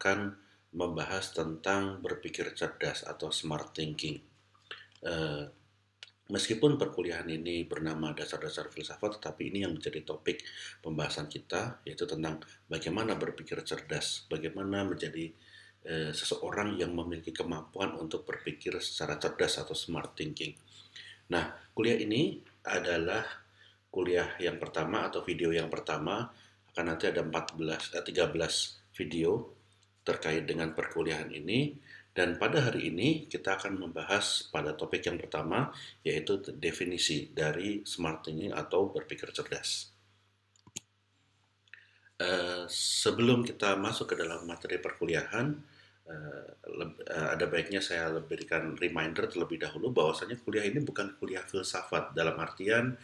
akan membahas tentang berpikir cerdas atau smart thinking. Eh, Meskipun perkuliahan ini bernama dasar-dasar filsafat, tetapi ini yang menjadi topik pembahasan kita, yaitu tentang bagaimana berpikir cerdas, bagaimana menjadi seseorang yang memiliki kemampuan untuk berpikir secara cerdas atau smart thinking. Nah, kuliah ini adalah kuliah yang pertama atau video yang pertama, akan nanti ada 13 video terkait dengan perkuliahan ini. Dan pada hari ini kita akan membahas pada topik yang pertama, yaitu definisi dari smart thinking atau berpikir cerdas. Sebelum kita masuk ke dalam materi perkuliahan, ada baiknya saya berikan reminder terlebih dahulu bahwasanya kuliah ini bukan kuliah filsafat, dalam artian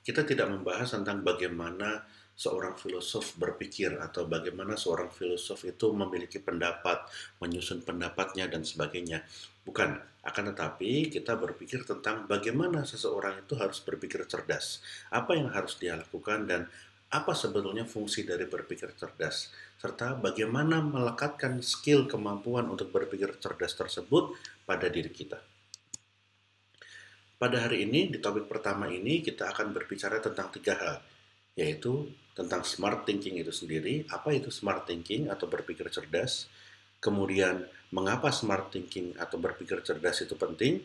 kita tidak membahas tentang bagaimana seorang filosof berpikir atau bagaimana seorang filosof itu memiliki pendapat, menyusun pendapatnya dan sebagainya. Bukan, akan tetapi kita berpikir tentang bagaimana seseorang itu harus berpikir cerdas, apa yang harus dia lakukan dan apa sebetulnya fungsi dari berpikir cerdas, serta bagaimana melekatkan skill kemampuan untuk berpikir cerdas tersebut pada diri kita. Pada hari ini, di topik pertama ini, kita akan berbicara tentang 3 hal, yaitu tentang smart thinking itu sendiri, apa itu smart thinking atau berpikir cerdas, kemudian mengapa smart thinking atau berpikir cerdas itu penting,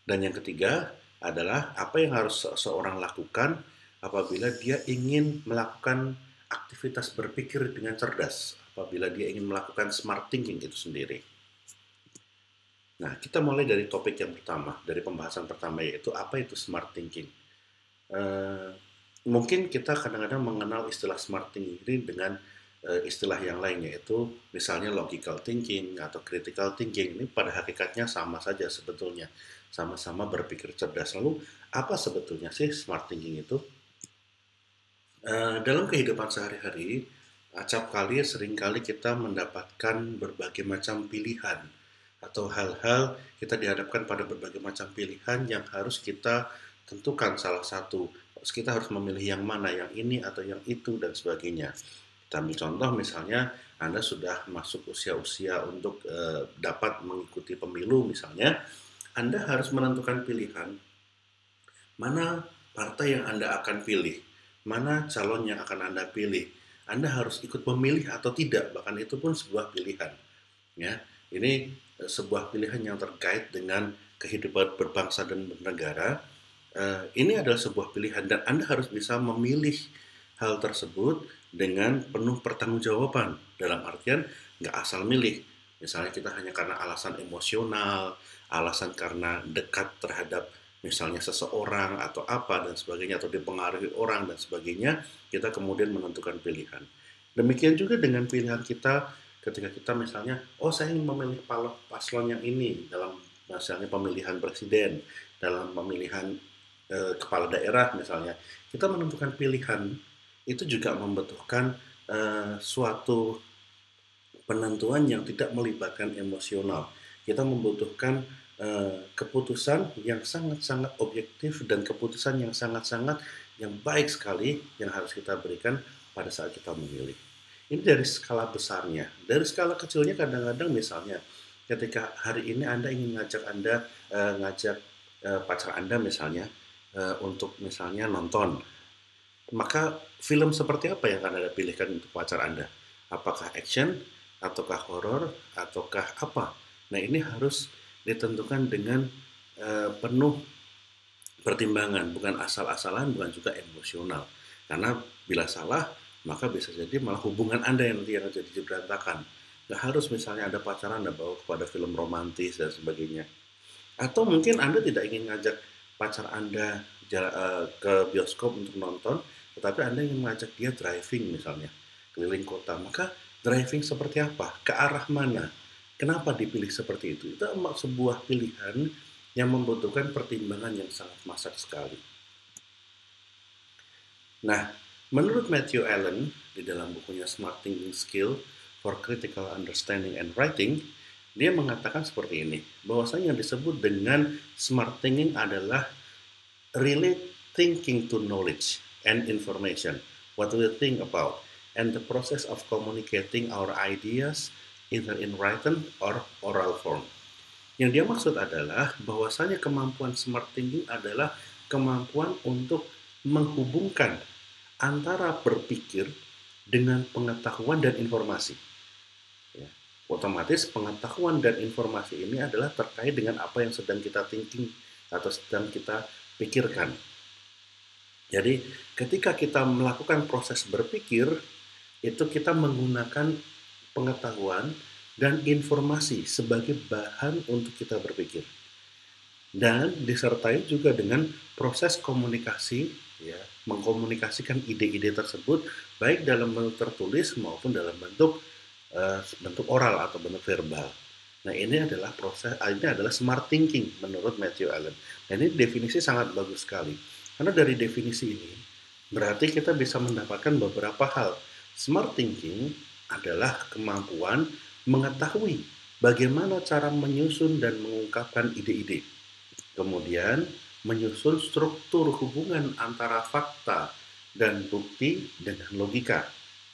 dan yang ketiga adalah apa yang harus seseorang lakukan apabila dia ingin melakukan aktivitas berpikir dengan cerdas, apabila dia ingin melakukan smart thinking itu sendiri. Nah, kita mulai dari topik yang pertama, dari pembahasan pertama, yaitu apa itu smart thinking. Mungkin kita kadang-kadang mengenal istilah smart thinking ini dengan istilah yang lain, yaitu misalnya logical thinking atau critical thinking. Ini pada hakikatnya sama saja sebetulnya, sama-sama berpikir cerdas. Lalu, apa sebetulnya sih smart thinking itu? Dalam kehidupan sehari-hari, acap kali seringkali kita mendapatkan berbagai macam pilihan atau hal-hal kita dihadapkan pada berbagai macam pilihan yang harus kita tentukan salah satu. Kita harus memilih yang mana, yang ini atau yang itu dan sebagainya. Kita ambil contoh misalnya Anda sudah masuk usia-usia untuk dapat mengikuti pemilu misalnya, Anda harus menentukan pilihan mana partai yang Anda akan pilih, mana calon yang akan Anda pilih. Anda harus ikut memilih atau tidak, bahkan itu pun sebuah pilihan. Ya, ini sebuah pilihan yang terkait dengan kehidupan berbangsa dan bernegara. Ini adalah sebuah pilihan dan Anda harus bisa memilih hal tersebut dengan penuh pertanggungjawaban. Dalam artian nggak asal milih. Misalnya kita hanya karena alasan emosional, alasan karena dekat terhadap misalnya seseorang atau apa dan sebagainya, atau dipengaruhi orang dan sebagainya, kita kemudian menentukan pilihan. Demikian juga dengan pilihan kita ketika kita misalnya, oh saya ingin memilih paslon yang ini dalam misalnya pemilihan presiden, dalam pemilihan kepala daerah misalnya, kita menentukan pilihan itu juga membutuhkan suatu penentuan yang tidak melibatkan emosional. Kita membutuhkan keputusan yang sangat-sangat objektif dan keputusan yang sangat-sangat yang baik sekali yang harus kita berikan pada saat kita memilih. Ini dari skala besarnya. Dari skala kecilnya kadang-kadang misalnya ketika hari ini Anda ingin ngajak pacar Anda misalnya untuk misalnya nonton, maka film seperti apa yang akan Anda pilihkan untuk pacar Anda? Apakah action, ataukah horor, ataukah apa? Nah, ini harus ditentukan dengan penuh pertimbangan, bukan asal-asalan, bukan juga emosional. Karena bila salah, maka bisa jadi malah hubungan Anda yang nanti yang jadi berantakan. Nggak harus misalnya ada pacaran, Anda bawa kepada film romantis dan sebagainya. Atau mungkin Anda tidak ingin ngajak pacar Anda ke bioskop untuk nonton, tetapi Anda ingin mengajak dia driving misalnya, keliling kota. Maka driving seperti apa? Ke arah mana? Kenapa dipilih seperti itu? Itu sebuah pilihan yang membutuhkan pertimbangan yang sangat masak sekali. Nah, menurut Matthew Allen, di dalam bukunya Smart Thinking Skill for Critical Understanding and Writing, dia mengatakan seperti ini, bahwasanya yang disebut dengan smart thinking adalah relate thinking to knowledge and information, what we think about, and the process of communicating our ideas either in written or oral form. Yang dia maksud adalah bahwasanya kemampuan smart thinking adalah kemampuan untuk menghubungkan antara berpikir dengan pengetahuan dan informasi. Ya. Otomatis pengetahuan dan informasi ini adalah terkait dengan apa yang sedang kita thinking atau sedang kita pikirkan. Jadi ketika kita melakukan proses berpikir, itu kita menggunakan pengetahuan dan informasi sebagai bahan untuk kita berpikir. Dan disertai juga dengan proses komunikasi, ya, mengkomunikasikan ide-ide tersebut baik dalam bentuk tertulis maupun dalam bentuk oral atau bentuk verbal. Nah, ini adalah smart thinking menurut Matthew Allen. Dan ini definisi sangat bagus sekali. Karena dari definisi ini berarti kita bisa mendapatkan beberapa hal. Smart thinking adalah kemampuan mengetahui bagaimana cara menyusun dan mengungkapkan ide-ide. Kemudian menyusun struktur hubungan antara fakta dan bukti dengan logika.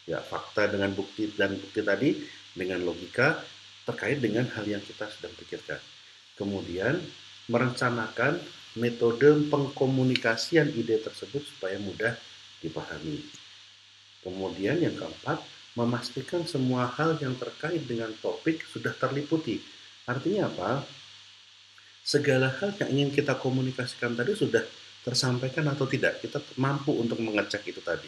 Ya, fakta dengan bukti dan bukti tadi dengan logika terkait dengan hal yang kita sedang pikirkan. Kemudian merencanakan metode pengkomunikasian ide tersebut supaya mudah dipahami. Kemudian yang keempat, memastikan semua hal yang terkait dengan topik sudah terliputi. Artinya apa? Segala hal yang ingin kita komunikasikan tadi sudah tersampaikan atau tidak. Kita mampu untuk mengecek itu tadi.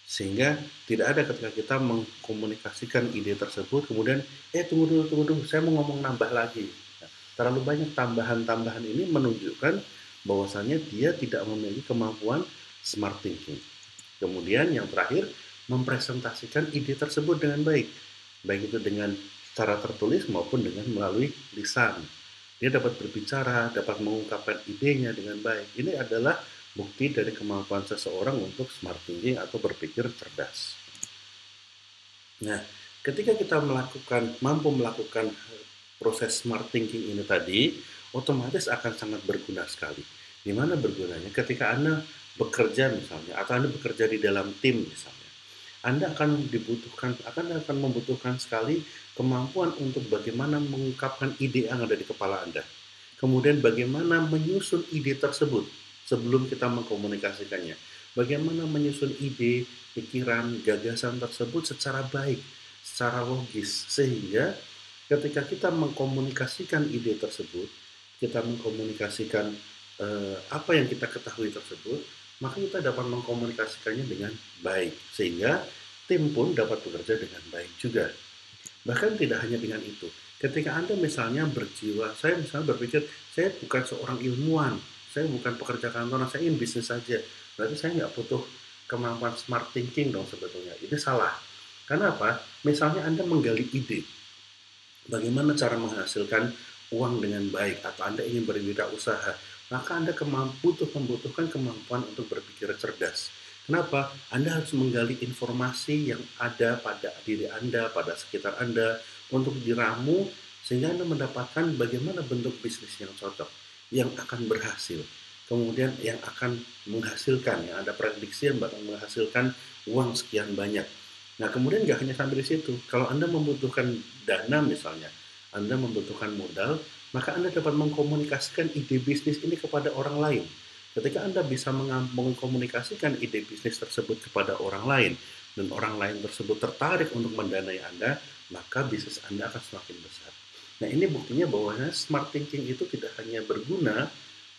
Sehingga tidak ada ketika kita mengkomunikasikan ide tersebut, kemudian, tunggu dulu, saya mau ngomong nambah lagi. Nah, terlalu banyak tambahan-tambahan ini menunjukkan bahwasannya dia tidak memiliki kemampuan smart thinking. Kemudian yang terakhir, mempresentasikan ide tersebut dengan baik. Baik itu dengan secara tertulis maupun dengan melalui lisan. Dia dapat berbicara, dapat mengungkapkan idenya dengan baik. Ini adalah bukti dari kemampuan seseorang untuk smart thinking atau berpikir cerdas. Nah, ketika kita mampu melakukan proses smart thinking ini tadi, otomatis akan sangat berguna sekali. Di mana bergunanya? Ketika Anda bekerja misalnya, atau Anda bekerja di dalam tim misalnya, Anda akan membutuhkan sekali kemampuan untuk bagaimana mengungkapkan ide yang ada di kepala Anda. Kemudian bagaimana menyusun ide tersebut sebelum kita mengkomunikasikannya. Bagaimana menyusun ide, pikiran, gagasan tersebut secara baik, secara logis. Sehingga ketika kita mengkomunikasikan ide tersebut, kita mengkomunikasikan apa yang kita ketahui tersebut, maka kita dapat mengkomunikasikannya dengan baik. Sehingga tim pun dapat bekerja dengan baik juga. Bahkan tidak hanya dengan itu. Ketika Anda misalnya saya misalnya berpikir, saya bukan seorang ilmuwan, saya bukan pekerja kantoran, saya ingin bisnis saja. Berarti saya nggak butuh kemampuan smart thinking dong sebetulnya. Ini salah. Karena apa? Misalnya Anda menggali ide. Bagaimana cara menghasilkan uang dengan baik, atau Anda ingin berwirausaha, maka Anda membutuhkan kemampuan untuk berpikir cerdas. Kenapa? Anda harus menggali informasi yang ada pada diri Anda, pada sekitar Anda, untuk diramu, sehingga Anda mendapatkan bagaimana bentuk bisnis yang cocok, yang akan berhasil. Kemudian yang akan menghasilkan, yang ada prediksi yang bakal menghasilkan uang sekian banyak. Nah, kemudian nggak hanya sampai di situ. Kalau Anda membutuhkan dana misalnya, Anda membutuhkan modal, maka Anda dapat mengkomunikasikan ide bisnis ini kepada orang lain. Ketika Anda bisa mengkomunikasikan ide bisnis tersebut kepada orang lain, dan orang lain tersebut tertarik untuk mendanai Anda, maka bisnis Anda akan semakin besar. Nah, ini buktinya bahwa smart thinking itu tidak hanya berguna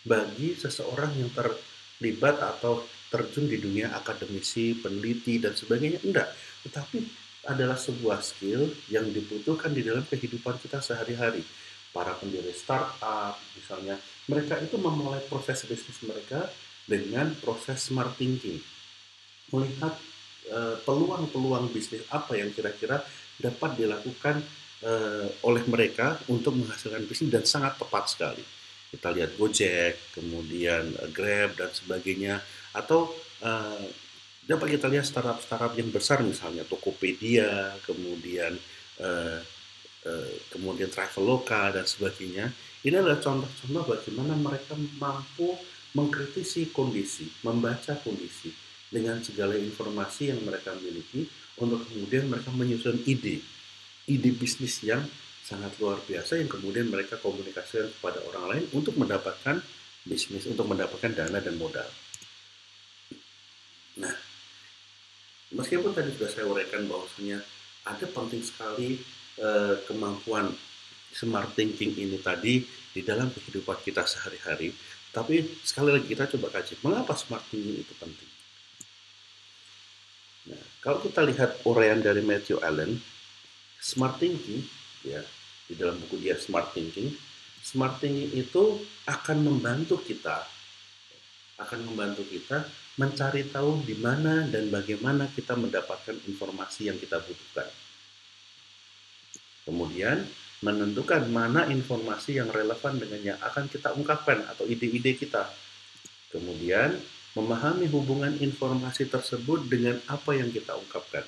bagi seseorang yang terlibat atau terjun di dunia akademisi, peneliti, dan sebagainya. Enggak, tetapi adalah sebuah skill yang dibutuhkan di dalam kehidupan kita sehari-hari. Para pendiri startup misalnya, mereka itu memulai proses bisnis mereka dengan proses smart thinking, melihat peluang-peluang bisnis apa yang kira-kira dapat dilakukan oleh mereka untuk menghasilkan bisnis, dan sangat tepat sekali. Kita lihat Gojek, kemudian Grab dan sebagainya, atau dapat kita lihat startup-startup yang besar misalnya Tokopedia, kemudian Traveloka dan sebagainya. Ini adalah contoh-contoh bagaimana mereka mampu mengkritisi kondisi, membaca kondisi dengan segala informasi yang mereka miliki, untuk kemudian mereka menyusun ide. ide bisnis yang sangat luar biasa yang kemudian mereka komunikasikan kepada orang lain untuk mendapatkan bisnis, untuk mendapatkan dana dan modal. Nah, meskipun tadi sudah saya uraikan bahwasanya ada penting sekali kemampuan smart thinking ini tadi di dalam kehidupan kita sehari-hari, tapi sekali lagi kita coba kaji, mengapa smart thinking itu penting? Nah, kalau kita lihat uraian dari Matthew Allen, smart thinking, ya, di dalam buku dia Smart Thinking itu akan membantu kita mencari tahu di mana dan bagaimana kita mendapatkan informasi yang kita butuhkan. Kemudian menentukan mana informasi yang relevan dengan yang akan kita ungkapkan atau ide-ide kita. Kemudian memahami hubungan informasi tersebut dengan apa yang kita ungkapkan.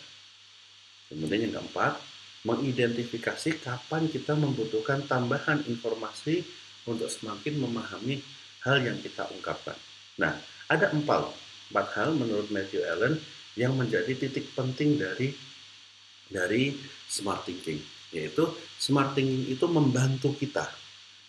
Kemudian yang keempat, mengidentifikasi kapan kita membutuhkan tambahan informasi untuk semakin memahami hal yang kita ungkapkan. Nah, ada empat hal menurut Matthew Allen yang menjadi titik penting dari smart thinking, yaitu smart thinking itu membantu kita.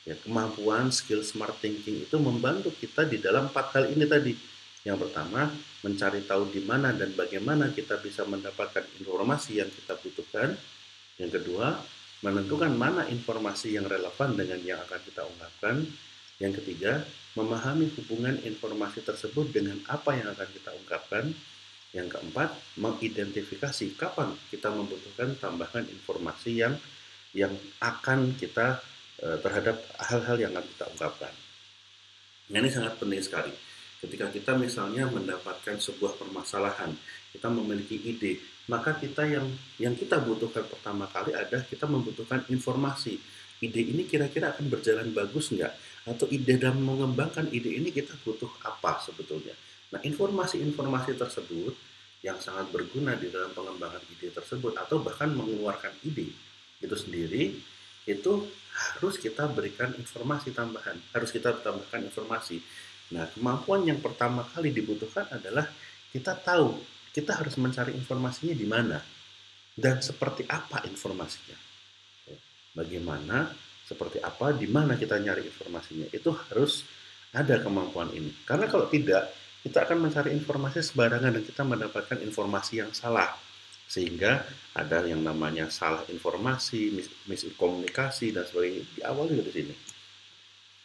Ya, kemampuan skill smart thinking itu membantu kita di dalam 4 hal ini tadi. Yang pertama, mencari tahu di mana dan bagaimana kita bisa mendapatkan informasi yang kita butuhkan. Yang kedua, menentukan mana informasi yang relevan dengan yang akan kita ungkapkan. Yang ketiga, memahami hubungan informasi tersebut dengan apa yang akan kita ungkapkan. Yang keempat, mengidentifikasi kapan kita membutuhkan tambahan informasi yang akan kita terhadap hal-hal yang akan kita ungkapkan. Nah, ini sangat penting sekali. Ketika kita misalnya mendapatkan sebuah permasalahan, kita memiliki ide, maka kita yang kita butuhkan pertama kali adalah kita membutuhkan informasi. Ide ini kira-kira akan berjalan bagus nggak? Atau ide dalam mengembangkan ide ini kita butuh apa sebetulnya? Nah, informasi-informasi tersebut yang sangat berguna di dalam pengembangan ide tersebut atau bahkan mengeluarkan ide itu sendiri, itu harus kita berikan informasi tambahan, harus kita tambahkan informasi. Nah, kemampuan yang pertama kali dibutuhkan adalah kita tahu, kita harus mencari informasinya di mana dan seperti apa informasinya. Bagaimana, seperti apa, di mana kita nyari informasinya. Itu harus ada kemampuan ini. Karena kalau tidak, kita akan mencari informasi sembarangan dan kita mendapatkan informasi yang salah. Sehingga ada yang namanya salah informasi, miskomunikasi, dan sebagainya. Diawali dari sini.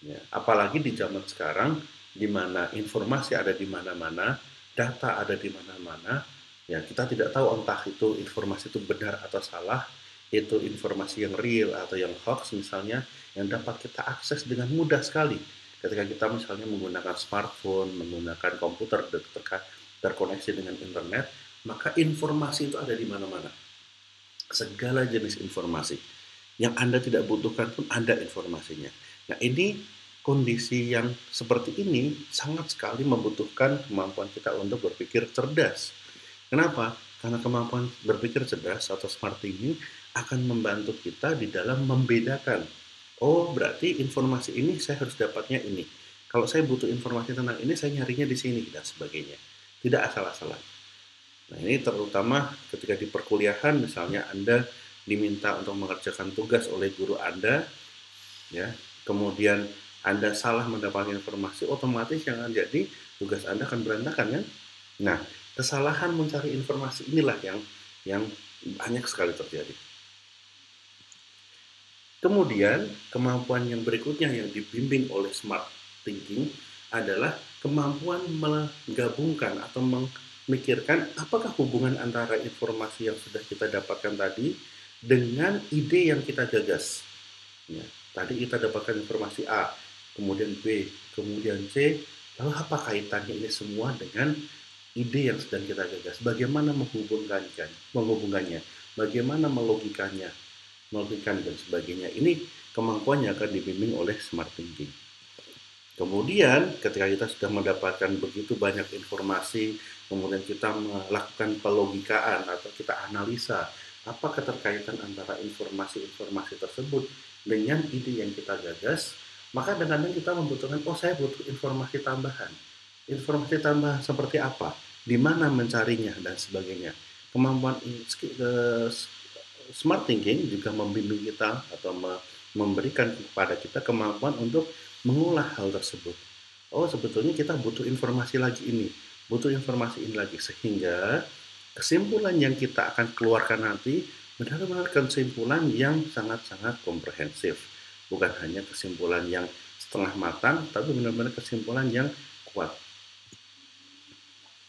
Ya, apalagi di zaman sekarang, di mana informasi ada di mana-mana, data ada di mana-mana, ya kita tidak tahu entah itu informasi itu benar atau salah, itu informasi yang real atau yang hoax misalnya, yang dapat kita akses dengan mudah sekali. Ketika kita misalnya menggunakan smartphone, menggunakan komputer terkoneksi dengan internet, maka informasi itu ada di mana-mana. Segala jenis informasi. Yang Anda tidak butuhkan pun ada informasinya. Nah, ini kondisi yang seperti ini sangat sekali membutuhkan kemampuan kita untuk berpikir cerdas. Kenapa? Karena kemampuan berpikir cerdas atau smart thinking akan membantu kita di dalam membedakan. Oh, berarti informasi ini saya harus dapatnya ini. Kalau saya butuh informasi tentang ini, saya nyarinya di sini dan sebagainya. Tidak asal-asalan. Nah, ini terutama ketika di perkuliahan, misalnya Anda diminta untuk mengerjakan tugas oleh guru Anda, ya, kemudian Anda salah mendapatkan informasi, otomatis yang jadi tugas Anda akan berantakan, kan? Nah, kesalahan mencari informasi inilah yang banyak sekali terjadi. Kemudian, kemampuan yang berikutnya yang dibimbing oleh smart thinking adalah kemampuan menggabungkan atau memikirkan apakah hubungan antara informasi yang sudah kita dapatkan tadi dengan ide yang kita gagas. Ya, tadi kita dapatkan informasi A, kemudian B, kemudian C, lalu apa kaitannya ini semua dengan ide yang sedang kita gagas? Bagaimana menghubungkannya? Bagaimana melogikan dan sebagainya. Ini kemampuan yang akan dibimbing oleh smart thinking. Kemudian ketika kita sudah mendapatkan begitu banyak informasi, kemudian kita melakukan pelogikaan atau kita analisa apa keterkaitan antara informasi-informasi tersebut dengan ide yang kita gagas, maka kadang-kadang kita membutuhkan, saya butuh informasi tambahan. Informasi tambahan seperti apa? Di mana mencarinya dan sebagainya. Kemampuan smart thinking juga membimbing kita atau memberikan kepada kita kemampuan untuk mengolah hal tersebut. Oh, sebetulnya kita butuh informasi lagi ini, butuh informasi ini lagi, sehingga kesimpulan yang kita akan keluarkan nanti benar-benar kesimpulan yang sangat-sangat komprehensif. Bukan hanya kesimpulan yang setengah matang, tapi benar-benar kesimpulan yang kuat.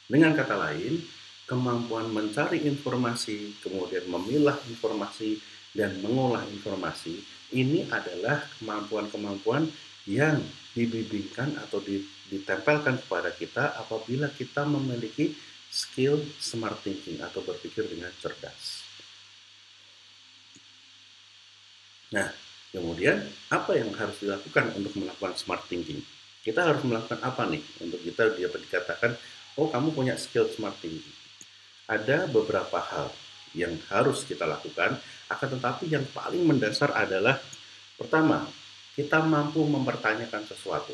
Dengan kata lain, kemampuan mencari informasi, kemudian memilah informasi, dan mengolah informasi, ini adalah kemampuan-kemampuan yang dibimbingkan atau ditempelkan kepada kita apabila kita memiliki skill smart thinking atau berpikir dengan cerdas. Nah, kemudian apa yang harus dilakukan untuk melakukan smart thinking? Kita harus melakukan apa nih untuk kita dapat dikatakan, oh kamu punya skill smart thinking? Ada beberapa hal yang harus kita lakukan, akan tetapi yang paling mendasar adalah pertama, kita mampu mempertanyakan sesuatu.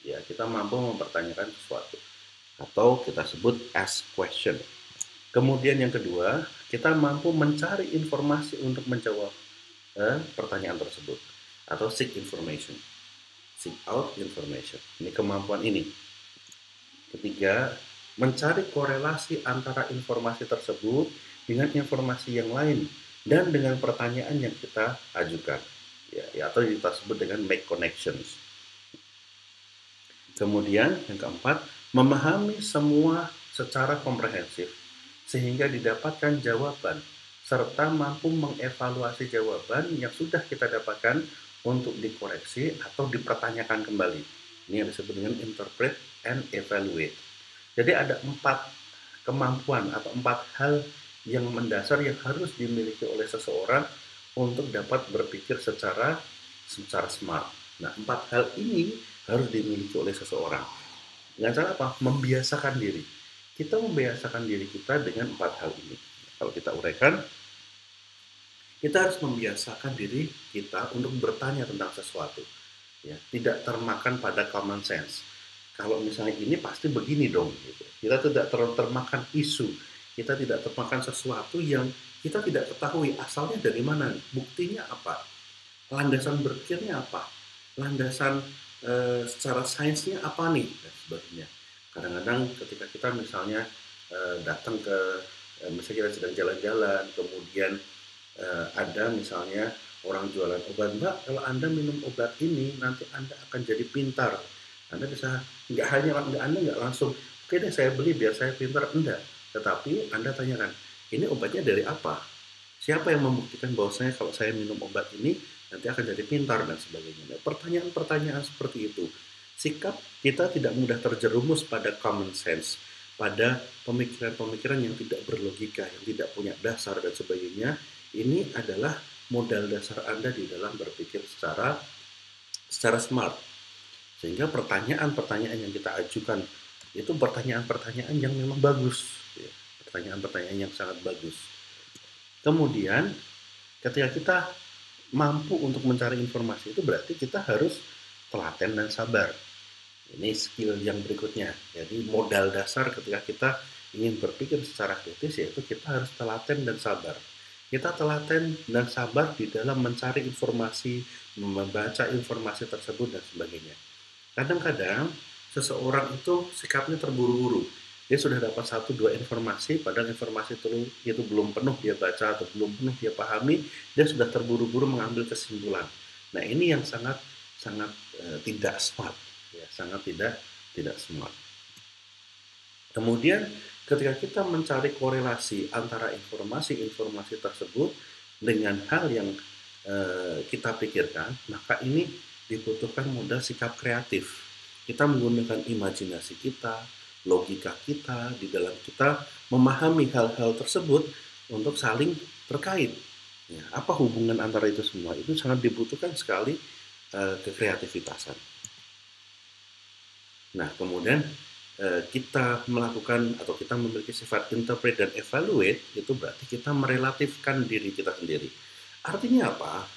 Ya, kita mampu mempertanyakan sesuatu atau kita sebut ask question. Kemudian yang kedua, kita mampu mencari informasi untuk menjawab pertanyaan tersebut atau seek information. Seek out information. Ini kemampuan ini. Ketiga, mencari korelasi antara informasi tersebut dengan informasi yang lain dan dengan pertanyaan yang kita ajukan, ya atau kita sebut dengan make connections. Kemudian yang keempat, memahami semua secara komprehensif sehingga didapatkan jawaban serta mampu mengevaluasi jawaban yang sudah kita dapatkan untuk dikoreksi atau dipertanyakan kembali. Ini yang disebut dengan interpret and evaluate. Jadi ada 4 kemampuan atau 4 hal yang mendasar yang harus dimiliki oleh seseorang untuk dapat berpikir secara smart. Nah, 4 hal ini harus dimiliki oleh seseorang. Dengan cara apa? Membiasakan diri. Kita membiasakan diri kita dengan 4 hal ini. Kalau kita uraikan, kita harus membiasakan diri kita untuk bertanya tentang sesuatu. Ya, tidak termakan pada common sense. Kalau misalnya ini pasti begini dong. Gitu. Kita tidak termakan isu. Kita tidak termakan sesuatu yang kita tidak ketahui asalnya dari mana. Buktinya apa? Landasan berpikirnya apa? Landasan secara sainsnya apa nih? Dan sebagainya. Kadang-kadang ketika kita misalnya datang ke, misalnya kita sedang jalan-jalan, kemudian ada misalnya orang jualan obat, Mbak, kalau Anda minum obat ini nanti Anda akan jadi pintar. Anda bisa Anda nggak langsung, oke deh saya beli biar saya pintar, enggak. Tetapi Anda tanyakan, ini obatnya dari apa? Siapa yang membuktikan bahwasanya kalau saya minum obat ini nanti akan jadi pintar dan sebagainya. Nah, pertanyaan-pertanyaan seperti itu. Sikap kita tidak mudah terjerumus pada common sense, pada pemikiran-pemikiran yang tidak berlogika, yang tidak punya dasar dan sebagainya. Ini adalah modal dasar Anda di dalam berpikir secara smart. Sehingga pertanyaan-pertanyaan yang kita ajukan itu pertanyaan-pertanyaan yang memang bagus, ya. Pertanyaan-pertanyaan yang sangat bagus. Kemudian ketika kita mampu untuk mencari informasi itu berarti kita harus telaten dan sabar. Ini skill yang berikutnya. Jadi modal dasar ketika kita ingin berpikir secara kritis yaitu kita harus telaten dan sabar. Kita telaten dan sabar di dalam mencari informasi, membaca informasi tersebut dan sebagainya. Kadang-kadang seseorang itu sikapnya terburu-buru. Dia sudah dapat 1-2 informasi, padahal informasi itu belum penuh dia baca atau belum penuh dia pahami, dia sudah terburu-buru mengambil kesimpulan. Nah, ini yang sangat tidak smart, ya, sangat tidak smart. Kemudian ketika kita mencari korelasi antara informasi-informasi tersebut dengan hal yang kita pikirkan, maka ini dibutuhkan modal sikap kreatif. Kita menggunakan imajinasi kita, logika kita di dalam kita memahami hal-hal tersebut untuk saling terkait. Ya, apa hubungan antara itu semua? Itu sangat dibutuhkan sekali kekreativitasan. Nah, kemudian kita melakukan atau kita memiliki sifat interpret dan evaluate, itu berarti kita merelatifkan diri kita sendiri. Artinya apa?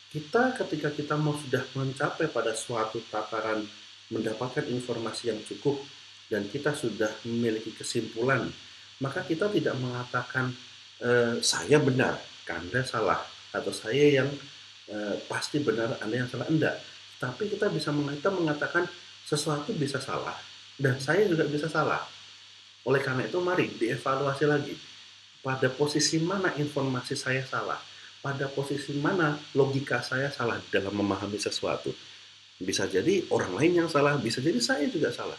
Kita ketika kita mau sudah mencapai pada suatu tataran mendapatkan informasi yang cukup dan kita sudah memiliki kesimpulan, maka kita tidak mengatakan saya benar, Anda salah, atau saya yang pasti benar, Anda yang salah, enggak. Tapi kita bisa mengatakan sesuatu bisa salah dan saya juga bisa salah. Oleh karena itu mari dievaluasi lagi. Pada posisi mana informasi saya salah? Pada posisi mana logika saya salah dalam memahami sesuatu? Bisa jadi orang lain yang salah, bisa jadi saya juga salah.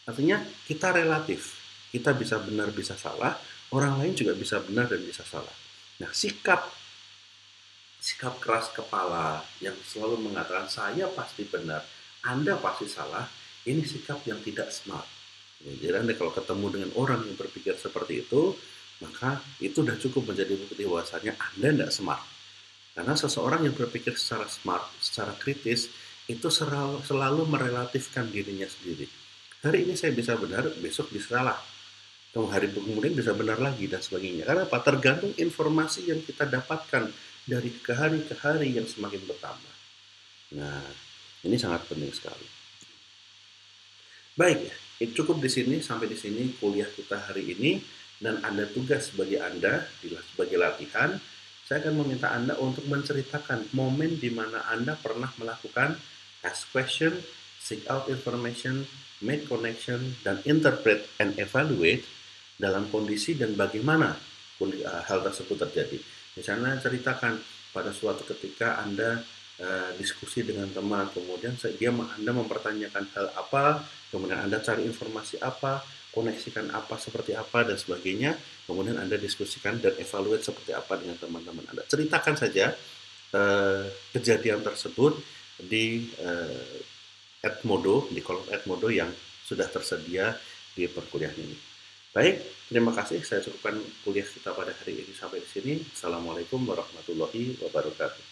Artinya kita relatif. Kita bisa benar, bisa salah. Orang lain juga bisa benar dan bisa salah. Nah, sikap keras kepala yang selalu mengatakan saya pasti benar, Anda pasti salah, ini sikap yang tidak smart. Jadi Anda kalau ketemu dengan orang yang berpikir seperti itu, maka itu sudah cukup menjadi bukti bahwasanya Anda tidak smart. Karena seseorang yang berpikir secara smart, secara kritis, itu selalu merelatifkan dirinya sendiri. Hari ini saya bisa benar, besok bisa salah. Hari kemudian bisa benar lagi dan sebagainya. Karena apa? Tergantung informasi yang kita dapatkan dari ke hari yang semakin bertambah. Nah, ini sangat penting sekali. Baik, cukup di sini, sampai di sini kuliah kita hari ini, dan ada tugas bagi Anda sebagai latihan. Saya akan meminta Anda untuk menceritakan momen di mana Anda pernah melakukan ask question, seek out information, make connection, dan interpret and evaluate dalam kondisi dan bagaimana hal tersebut terjadi. Misalnya ceritakan pada suatu ketika Anda diskusi dengan teman, kemudian Anda mempertanyakan hal apa, kemudian Anda cari informasi apa, koneksikan apa, seperti apa, dan sebagainya, kemudian Anda diskusikan dan evaluate seperti apa dengan teman-teman Anda. Ceritakan saja kejadian tersebut di Edmodo, di kolom Edmodo yang sudah tersedia di perkuliahan ini. Baik, terima kasih. Saya cukupkan kuliah kita pada hari ini sampai di sini. Assalamualaikum warahmatullahi wabarakatuh.